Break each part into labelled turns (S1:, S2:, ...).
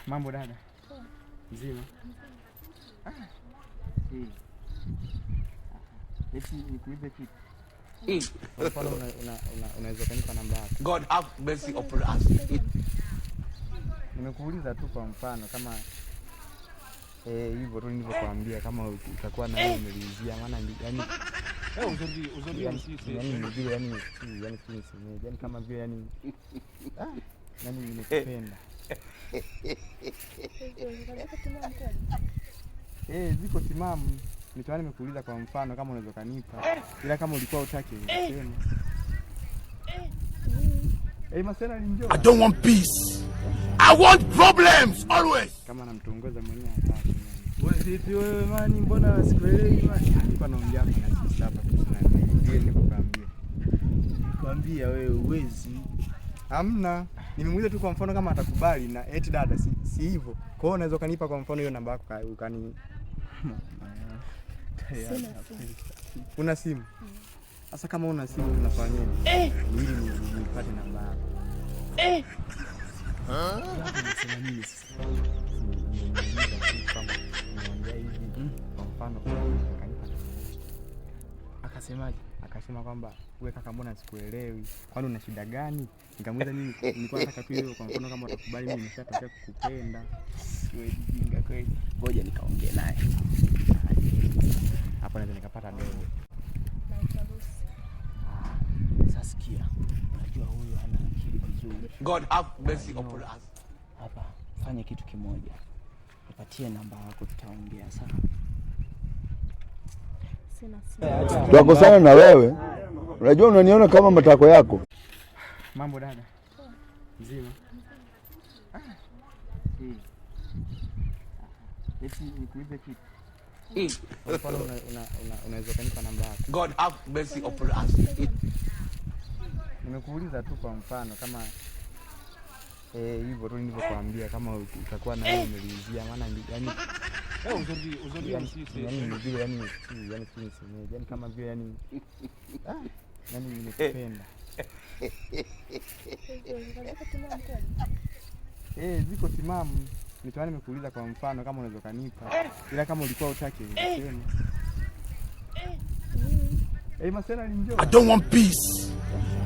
S1: Mambo dada? Mzima? Eti nikuibe kitu? Kwa mfano unaweza kanipa namba yako?
S2: God have mercy upon us.
S1: Nimekuuliza tu kwa mfano kama hivyo tu nilivyokuambia, kama utakuwa na wewe umelizia, maana yani yani kama vile yani nimekupenda. Ziko timamu. Nitoa nimekuuliza kwa mfano kama unaweza kanipa. Ila kama ulikuwa utaki ungesema. Masela ni njoo.
S2: I don't want peace. I want problems always.
S1: Kama namtongoza mwenyewe hataki. Wewe vipi wewe mani, mbona sikuelewi mani? Nilikuwa naongea na sisi hapa ndio nikukwambia. Kwambia wewe uwezi. Hamna. Nimemuuliza tu kwa mfano kama atakubali na eti dada si hivyo. Kwa hiyo unaweza kanipa kwa mfano hiyo namba yako ukani. Una simu? Sasa kama una simu unafanya nini? Ili nipate namba yako. Unasema nini sasa? Kwa mfano akasemaje? Akasema kwamba wewe kaka, mbona sikuelewi? Kwani una shida gani? Nikamuuliza nini? Nilikuwa nataka tu hiyo kwa mfano kama utakubali mimi nimeshatokea kukupenda. Wewe jinga kweli. Ngoja nikaongee naye. Hapo naweza nikapata dogo. Sasa sikia. Unajua huyu hana akili vizuri.
S2: God have mercy upon us.
S1: Hapa fanya kitu kimoja. Nipatie namba yako tutaongea sawa?
S3: Tutakosana na wewe. Unajua unaniona kama matako yako.
S1: Mambo dada? Mzima? Eti nikuibe kitu? Kwa mfano unaweza kanipa namba yako?
S2: God have mercy upon us.
S1: Nimekuuliza tu kwa mfano kama hivyo tu nilivyokuambia, kama utakuwa na wewe umelizia, maana yani yani kama vile yani nimekupenda. Ziko timamu. Nitoa nimekuuliza kwa mfano kama unaweza kanipa. Ila kama ulikuwa utaki ungesema. Masela ni njoo.
S2: I don't want peace.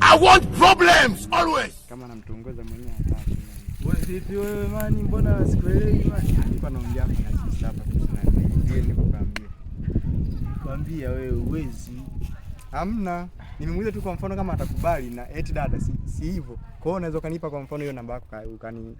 S2: I want problems always.
S1: Kama namtongoza mwenyewe hataki. Wewe vipi wewe mani, mbona sikuelewi mani? Nilikuwa naongea na sisi hapa ndio nikukwambia. Kwambia wewe uwezi. Hamna. Nimemuuliza tu kwa mfano kama atakubali na eti dada si hivyo. Kwa hiyo unaweza kanipa kwa mfano hiyo namba yako ukani